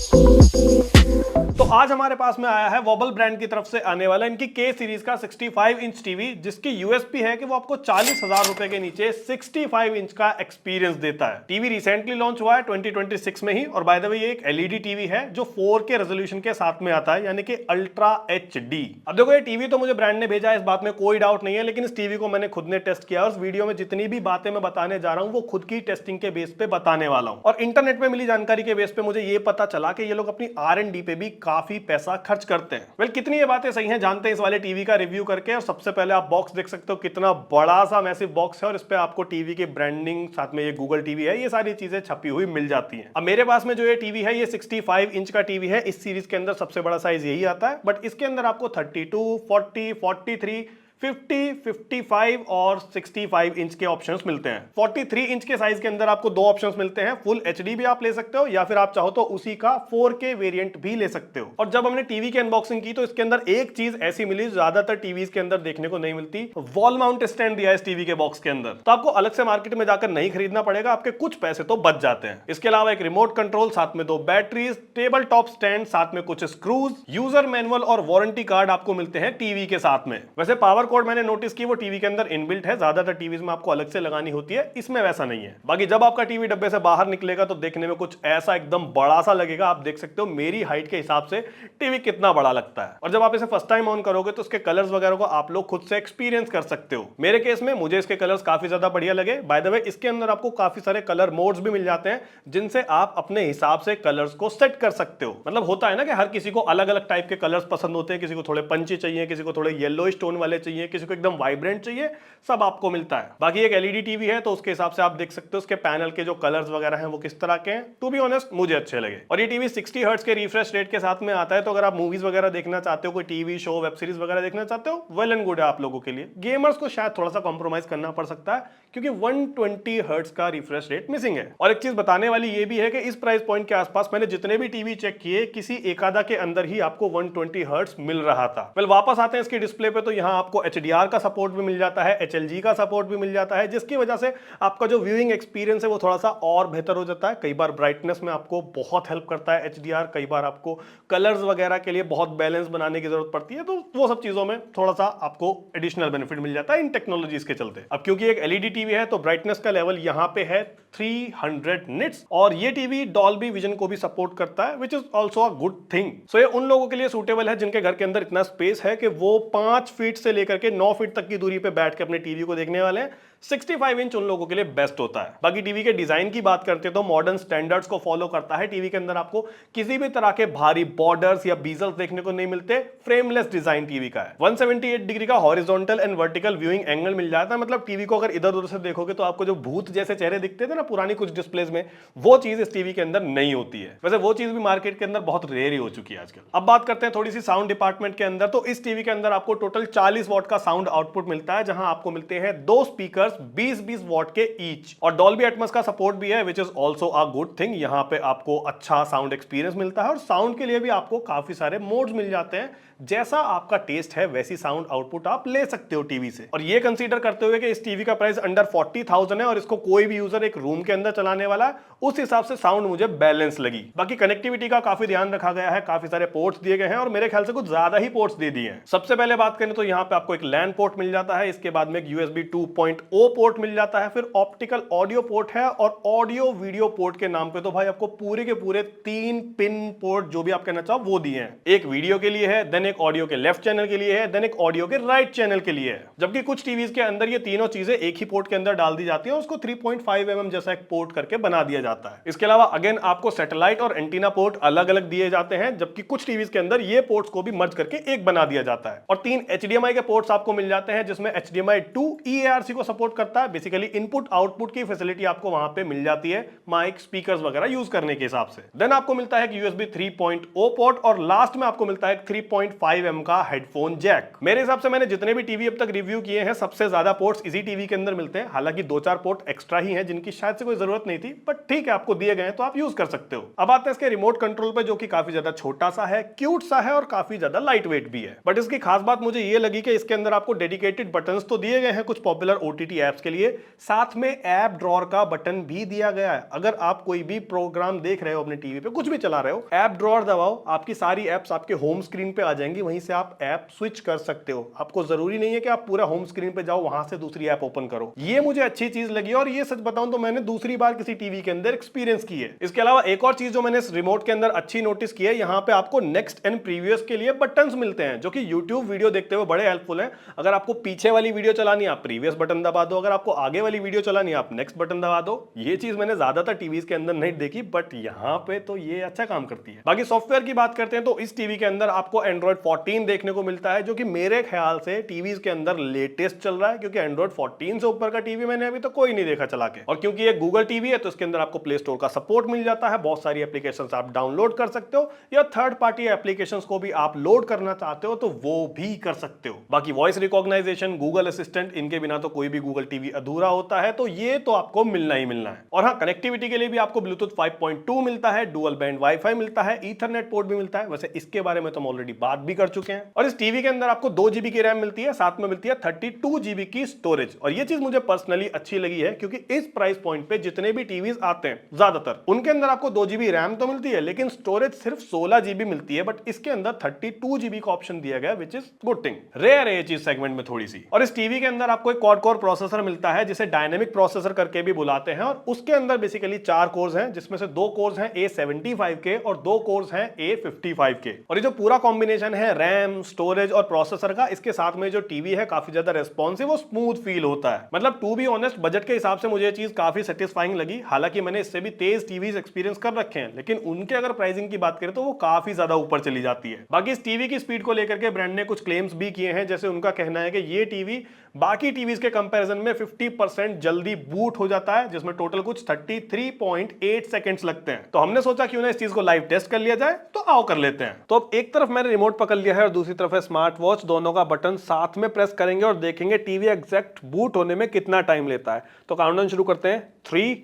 तो आज हमारे पास में आया है वोबल ब्रांड की तरफ से आने वाला इनकी के सीरीज का 65 इंच टीवी, जिसकी यूएसपी है कि वो आपको 40,000 रुपए के नीचे 65 इंच का एक्सपीरियंस देता है। टीवी रिसेंटली लॉन्च हुआ है 2026 में ही, और बाय द वे ये एक एलईडी टीवी है जो 4K रेजोल्यूशन के साथ में आता है, यानी कि अल्ट्रा एचडी। अब देखो, ये टीवी तो मुझे ब्रांड ने भेजा है, इस बात में कोई डाउट नहीं है, लेकिन इस टीवी को मैंने खुद ने टेस्ट किया और उस वीडियो में जितनी भी बातें मैं बताने जा रहा हूं वो खुद की टेस्टिंग के बेस पे बताने वाला हूं। और इंटरनेट में मिली जानकारी के बेस पे मुझे ये पता चला कि ये लोग अपनी R&D पे भी काफी पैसा खर्च करते हैं। वेल, कितनी ये बातें सही हैं जानते हैं इस वाले टीवी का रिव्यू करके। और सबसे पहले आप बॉक्स देख सकते हो, कितना बड़ा सा मैसिव बॉक्स है, और इस पे आपको टीवी की ब्रांडिंग, साथ में ये गूगल टीवी है, ये सारी चीजें छपी हुई मिल जाती हैं। अब मेरे पास में जो ये टीवी है, ये 65 इंच का टीवी है। इस सीरीज के अंदर सबसे बड़ा साइज यही आता है, बट इसके अंदर आपको 32, 40, 43, 50, 55 और 65 इंच के ऑप्शंस मिलते हैं। 43 इंच के साइज के अंदर आपको दो ऑप्शंस मिलते हैं, फुल एचडी भी आप ले सकते हो, या फिर आप चाहो तो उसी का 4K वेरिएंट भी ले सकते हो। और जब हमने टीवी की अनबॉक्सिंग की तो इसके अंदर एक चीज ऐसी मिली, ज्यादातर टीवीज के अंदर देखने को नहीं मिलती। वॉल माउंट स्टैंड दिया है इस टीवी के बॉक्स के अंदर, तो आपको अलग से मार्केट में जाकर नहीं खरीदना पड़ेगा, आपके कुछ पैसे तो बच जाते हैं। इसके अलावा एक रिमोट कंट्रोल, साथ में दो बैटरीज, टेबल टॉप स्टैंड, साथ में कुछ स्क्रूज, यूजर मैनुअल और वारंटी कार्ड आपको मिलते हैं टीवी के साथ में। वैसे पावर कोड मैंने नोटिस की वो टीवी के अंदर इनबिल्ट है, ज्यादातर टीवीज में आपको अलग से लगानी होती है, इसमें वैसा नहीं है। बाकी जब आपका टीवी डब्बे से बाहर निकलेगा तो देखने में कुछ ऐसा एकदम बड़ा सा लगेगा। आप देख सकते हो मेरी हाइट के हिसाब से टीवी कितना बड़ा लगता है। और जब आप इसे फर्स्ट टाइम ऑन करोगे तो इसके कलर्स वगैरह को आप लोग खुद से एक्सपीरियंस कर सकते हो। मेरे केस में मुझे इसके कलर्स काफी ज्यादा बढ़िया लगे। बाय द वे, इसके अंदर आपको काफी सारे कलर मोड्स भी मिल जाते हैं, जिनसे आप अपने हिसाब से कलर्स को सेट कर सकते हो। मतलब होता है ना कि हर किसी को अलग अलग टाइप के कलर्स पसंद होते हैं, किसी को थोड़े पंची चाहिए, किसी को थोड़े येलो टोन वाले चाहिए, किसी को एकदम वाइब्रेंट चाहिए, सब आपको मिलता है। बाकी एक एलईडी टीवी है तो उसके हिसाब से आप देख सकते हो उसके पैनल के जो कलर्स वगैरह हैं वो किस तरह के हैं। टू बी ऑनेस्ट, मुझे अच्छे लगे। और ये टीवी 60 हर्ट्ज के रिफ्रेश रेट के साथ में आता है, तो अगर आप मूवीज वगैरह देखना चाहते हो, कोई टीवी शो, वेब सीरीज वगैरह देखना चाहते हो, वेल एंड गुड है आप लोगों के लिए। गेमर्स को शायद थोड़ा सा कॉम्प्रोमाइज करना पड़ सकता है, क्योंकि 120 हर्ट्ज का रिफ्रेश रेट मिसिंग है। और एक चीज बताने वाली ये भी है कि इस प्राइस पॉइंट के आसपास मैंने जितने भी टीवी चेक किए, किसी एकादा के अंदर ही आपको 120 हर्ट्ज मिल रहा था। वेल, वापस आते हैं इसके डिस्प्ले पे, तो यहाँ आपको HDR का सपोर्ट भी मिल जाता है, HLG का सपोर्ट भी मिल जाता है, जिसकी वजह से आपका जो व्यूइंग एक्सपीरियंस है वो थोड़ा सा और बेहतर हो जाता है। कई बार ब्राइटनेस में आपको बहुत हेल्प करता है HDR, कई बार आपको कलर्स वगैरह के लिए बहुत बैलेंस बनाने की जरूरत पड़ती है, तो वो सब चीजों में थोड़ा सा आपको एडिशनल बेनिफिट मिल जाता है इन टेक्नोलॉजीज के चलते। अब क्योंकि एक एलईडी टीवी है तो ब्राइटनेस का लेवल यहाँ पे है 300 निट्स, और ये टीवी डॉल्बी विजन को भी सपोर्ट करता है, which is also a good thing. So ये उन लोगों के लिए सूटेबल है जिनके घर के अंदर इतना स्पेस है कि वो 5 फीट से लेकर के 9 फीट तक की दूरी पे बैठ के अपने टीवी को देखने वाले हैं। 65 इंच उन लोगों के लिए बेस्ट होता है। बाकी टीवी के डिजाइन की बात करते हैं तो मॉडर्न स्टैंडर्ड्स को फॉलो करता है। टीवी के अंदर आपको किसी भी तरह के भारी बॉर्डर्स या बीजल्स देखने को नहीं मिलते। फ्रेमलेस डिजाइन टीवी का है। 178 डिग्री का horizontal and vertical viewing angle मिल जाता है। मतलब टीवी को अगर इधर उधर से देखोगे तो आपको जो भूत जैसे चेहरे दिखते थे ना पुरानी कुछ डिस्प्लेज में, वो चीज इस टीवी के अंदर नहीं होती है। वैसे वो चीज भी मार्केट के अंदर बहुत रेयर ही हो चुकी है आजकल। अब बात करते हैं थोड़ी सी साउंड डिपार्टमेंट के अंदर, तो इस टीवी के अंदर आपको टोटल 40 वॉट का साउंड आउटपुट मिलता है, जहां आपको मिलते हैं दो स्पीकर्स 20-20 वॉट के ईच, और डॉल्बी एटमॉस का सपोर्ट भी है, which is also a good thing. यहां पे आपको अच्छा साउंड एक्सपीरियंस मिलता है, और साउंड के लिए भी आपको काफी सारे मोड्स मिल जाते हैं। जैसा आपका टेस्ट है वैसी साउंड आउटपुट आप ले सकते हो टीवी से। और ये कंसीडर करते हुए कि इस टीवी का प्राइस अंडर 40,000 है और इसको कोई भी यूजर एक रूम के अंदर चलाने वाला है, उस हिसाब से साउंड मुझे बैलेंस लगी। बाकी कनेक्टिविटी का काफी ध्यान रखा गया है, काफी सारे पोर्ट्स दिए गए हैं, और मेरे ख्याल से कुछ ज्यादा ही पोर्ट्स दे दिए हैं। सबसे पहले बात करें तो यहाँ पे आपको एक लैन पोर्ट मिल जाता है, इसके बाद में एक USB 2.0 पोर्ट मिल जाता है, फिर ऑप्टिकल ऑडियो पोर्ट है, और ऑडियो वीडियो पोर्ट के नाम पे तो भाई आपको पूरे के पूरे 3 पिन पोर्ट जो भी आप कहना चाहो वो दिए हैं। एक वीडियो के लिए है, देन एक ऑडियो के लेफ्ट चैनल के लिए है, देन एक ऑडियो के राइट चैनल के लिए है। जबकि कुछ टीवीज के अंदर ये तीनों चीजें एक ही पोर्ट के अंदर डाल दी जाती है, उसको 3.5 mm जैसा एक पोर्ट करके बना दिया जाता है। इसके अलावा अगेन आपको सैटेलाइट और एंटीना पोर्ट अलग अलग दिए जाते हैं, जबकि कुछ टीवीज के अंदर ये पोर्ट्स को भी मर्ज करके एक बना दिया जाता है। और 3 HDMI के पोर्ट्स आपको मिल जाते हैं, जिसमें HDMI 2 EARC को सपोर्ट करता है। बेसिकली इनपुट आउटपुट की फैसिलिटी आपको वहां पे मिल जाती है, माइक स्पीकर्स वगैरह यूज करने के हिसाब से। देन आपको मिलता है USB 3.0 पोर्ट, और लास्ट में आपको मिलता है 3.5 mm का हेडफोन जैक। मेरे हिसाब से मैंने जितने भी टीवी अब तक रिव्यू किए हैं, सबसे ज्यादा पोर्ट्स इसी टीवी के अंदर मिलते हैं। हालांकि 2-4 पोर्ट एक्स्ट्रा ही हैं, जिनकी शायद से कोई जरूरत नहीं थी, बट ठीक है, आपको दिए गए तो आप यूज कर सकते हो। अब आते हैं इसके रिमोट कंट्रोल पे, जो कि काफी ज्यादा छोटा सा है, क्यूट सा है, और काफी ज्यादा लाइट वेट भी है। बट इसकी खास बात मुझे ये लगी कि इसके अंदर आपको डेडिकेटेड बटन्स तो दिए गए हैं कुछ पॉपुलर OTT बाकी ऐप्स के लिए। साथ में ऐप ड्रॉअर का बटन भी दिया गया है। अगर आप कोई भी प्रोग्राम देख रहे हो अपने टीवी पे, कुछ भी चला रहे हो, ऐप ड्रॉअर दबाओ, आपकी सारी एप्स आपके होम स्क्रीन पे आ जाएंगी, वहीं से आप ऐप स्विच कर सकते हो। आपको जरूरी नहीं है कि आप पूरा होम स्क्रीन पे जाओ, वहां से दूसरी ऐप ओपन करो। ये मुझे अच्छी चीज लगी और ये सच बताऊं तो मैंने दूसरी बार किसी टीवी के अंदर एक्सपीरियंस की है। इसके अलावा एक और चीज जो मैंने इस रिमोट के अंदर अच्छी नोटिस की है, यहाँ पे आपको नेक्स्ट एंड प्रीवियस के लिए बटन्स मिलते हैं, जो कि यूट्यूब वीडियो देखते हुए बड़े हेल्पफुल है। अगर आपको पीछे वाली वीडियो चलानी है, आप प्रीवियस बटन दबा दो, अगर आपको आगे वाली वीडियो चलानी है, आप नेक्स्ट बटन दबा दो। ये चीज मैंने ज्यादातर टीवीज के अंदर नहीं देखी, बट यहाँ पे तो ये अच्छा काम करती है। बाकी सॉफ्टवेयर की बात करते हैं तो इस टीवी के अंदर आपको एंड्रॉइड 14 देखने को मिलता है, जो कि मेरे ख्याल से टीवीज के अंदर लेटेस्ट चल रहा है, क्योंकि एंड्रॉइड 14 से ऊपर का टीवी मैंने अभी तो कोई नहीं देखा चला के। और क्योंकि ये गूगल टीवी है तो इसके अंदर आपको प्ले स्टोर का सपोर्ट मिल जाता है, बहुत सारी एप्लीकेशंस आप डाउनलोड कर सकते हो, या थर्ड पार्टी एप्लीकेशंस को भी आप लोड करना चाहते हो तो वो भी कर सकते हो। बाकी वॉइस रिकॉग्नाइजेशन, गूगल असिस्टेंट, इनके बिना तो कोई भी गूगल टीवी अधूरा होता है, तो ये तो आपको मिलना ही मिलना है। और हाँ, कनेक्टिविटी के लिए भी आपको ब्लूटूथ 5.2 मिलता है, डुअल बैंड वाईफाई मिलता है, ईथरनेट पोर्ट भी मिलता है। वैसे इसके बारे में तो हम ऑलरेडी बात भी कर चुके हैं। और इस टीवी के अंदर आपको 2 GB की रैम मिलती है, साथ में मिलती है 32 GB की स्टोरेज। और ये चीज मुझे पर्सनली अच्छी लगी है, क्योंकि इस प्राइस पॉइंट पे जितने भी टीवीज आते हैं ज्यादातर, उनके अंदर आपको 2 GB रैम तो मिलती है, लेकिन स्टोरेज सिर्फ 16 GB मिलती है। बट इसके अंदर 32 GB का ऑप्शन दिया गया, which is good thing. Rare है ये चीज सेगमेंट में थोड़ी सी। और इस टीवी के अंदर आपको एक क्वाड कोर प्रोसेसर मिलता है, जिसे डायनेमिक प्रोसेसर करके भी बुलाते हैं। और उसके अंदर बेसिकली 4 कोर्स हैं, जिसमें से 2 कोर्स हैं A75 के और 2 कोर्स हैं A55 के। और ये जो पूरा कॉम्बिनेशन है रैम, स्टोरेज और प्रोसेसर का, इसके साथ में जो टीवी है काफी ज्यादा रेस्पॉन्सिव और स्मूथ फील होता है। मतलब टू बी ऑनेस्ट, बजट के हिसाब से मुझे ये चीज काफी सेटिस्फाइंग लगी। हालांकि मैंने इससे भी तेज टीवीज एक्सपीरियंस कर रखे हैं, लेकिन उनके अगर प्राइसिंग की बात करें तो वो काफी ज्यादा ऊपर चली जाती है। बाकी इस टीवी की स्पीड को लेकर के ब्रांड ने कुछ क्लेम्स भी किए हैं, जैसे उनका कहना है कि ये टीवी बाकी टीवीज के कंपैरिजन में 50% जल्दी बूट हो जाता है, जिसमें टोटल कुछ 33.8 सेकंड्स लगते हैं। तो हमने सोचा क्यों ना इस चीज को लाइव टेस्ट कर लिया जाए, तो आओ कर लेते हैं। तो अब एक तरफ मैंने रिमोट पकड़ लिया है और दूसरी तरफ है स्मार्ट वॉच। दोनों का बटन साथ में प्रेस करेंगे और देखेंगे टीवी एग्जैक्ट बूट होने में कितना टाइम लेता है। तो काउंटडाउन शुरू करते हैं, 3,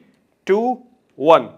2, 1।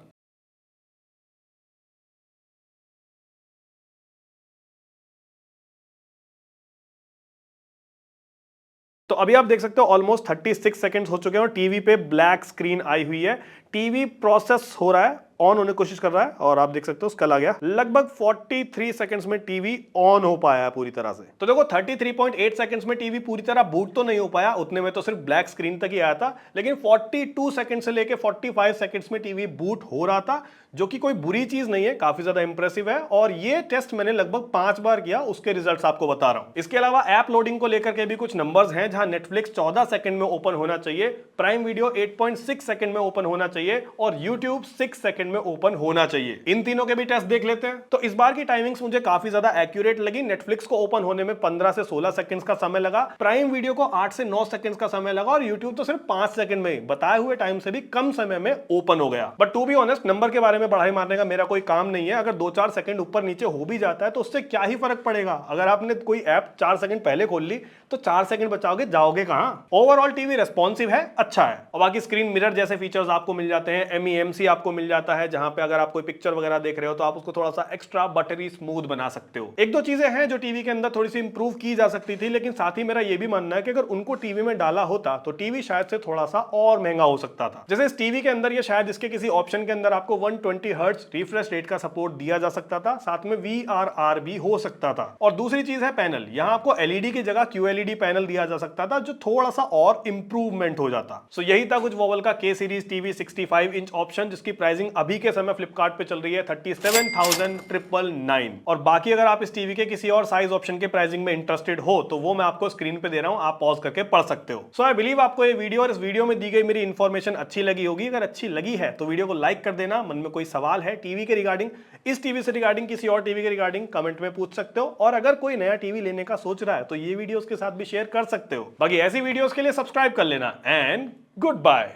तो अभी आप देख सकते हो ऑलमोस्ट 36 सेकंड्स हो चुके हैं और टीवी पे ब्लैक स्क्रीन आई हुई है। टीवी प्रोसेस हो रहा है, ऑन होने की कोशिश कर रहा है, और आप देख सकते हो उसका आ गया। लगभग 43 सेकंड्स में टीवी ऑन हो पाया है पूरी तरह से। तो देखो 33.8 सेकंड्स में टीवी पूरी तरह बूट तो नहीं हो पाया, उतने में तो सिर्फ ब्लैक स्क्रीन तक ही आया था, लेकिन 42 सेकंड से लेके 45 सेकंड्स में टीवी बूट हो रहा था, जो कि कोई बुरी चीज नहीं है, काफी ज्यादा इंप्रेसिव है। और ये टेस्ट मैंने लगभग 5 बार किया, उसके रिजल्ट्स आपको बता रहा हूं। इसके अलावा ऐप लोडिंग को लेकर के भी कुछ नंबर्स हैं, जहां नेटफ्लिक्स 14 सेकंड में ओपन होना चाहिए, प्राइम वीडियो 8.6 सेकंड में ओपन होना चाहिए और यूट्यूब 6 सेकंड में ओपन होना चाहिए। इन तीनों के भी टेस्ट देख लेते हैं। तो इस बार की टाइमिंग्स मुझे काफी ज्यादा एक्यूरेट लगी। नेटफ्लिक्स को ओपन होने में 15 से 16 सेकंड्स का समय लगा, प्राइम वीडियो को 8 से 9 सेकंड्स का समय लगा, और यूट्यूब तो सिर्फ 5 सेकंड में, बताए हुए टाइम से भी कम समय में ओपन हो गया। But to be honest, number के बारे में बढ़ाई मारने का मेरा कोई काम नहीं है। अगर 2-4 सेकंड ऊपर नीचे हो भी जाता है तो उससे क्या ही फर्क पड़ेगा। अगर आपने कोई ऐप 4 सेकंड पहले खोल ली तो 4 सेकंड बचाओगे, जाओगे कहां। ओवरऑल टीवी रेस्पॉन्सिव है, अच्छा है। और बाकी स्क्रीन मिरर जैसे फीचर्स आपको मिल जाते हैं, MEMC आपको मिल जाता है, जहां पे अगर आप कोई पिक्चर वगैरह देख रहे हो तो आप उसको थोड़ा सा एक्स्ट्रा बटरी स्मूथ बना सकते हो। एक दो चीजें हैं जो टीवी के अंदर थोड़ी सी इंप्रूव की जा सकती थी, लेकिन साथ ही मेरा यह भी मानना है कि अगर उनको टीवी में डाला होता तो टीवी शायद से थोड़ा सा और महंगा हो सकता था। जैसे इस टीवी के अंदर ये शायद इसके किसी ऑप्शन के अंदर आपको 120 हर्ट्ज रिफ्रेश रेट का सपोर्ट दिया जा सकता था, साथ में VRR भी हो सकता था। और दूसरी चीज है पैनल, यहां आपको LED की जगह QLED पैनल दिया जा सकता था, जो थोड़ा सा और इंप्रूवमेंट हो जाता। सो यही था कुछ वोवल का K series TV 65 inch option, जिसकी प्राइसिंग अभी के समय फ्लिपकार्ट पे चल रही है 37,999। और बाकी अगर आप इस टीवी के किसी और साइज ऑप्शन के प्राइसिंग में इंटरेस्टेड हो तो वो मैं आपको स्क्रीन पे दे रहा हूं, आप पॉज करके पढ़ सकते हो। सो आई बिलीव आपको ये वीडियो और इस वीडियो में दी गई मेरी इंफॉर्मेशन अच्छी लगी होगी। अगर अच्छी लगी है तो वीडियो को लाइक कर देना। मन में कोई सवाल है टीवी के रिगार्डिंग, इस टीवी से रिगार्डिंग, किसी और टीवी के रिगार्डिंग, कमेंट में पूछ सकते हो। और अगर कोई नया टीवी लेने का सोच रहा है तो ये वीडियो उसके साथ भी शेयर कर सकते हो। बाकी ऐसी वीडियोस के लिए सब्सक्राइब कर लेना एंड गुड बाय।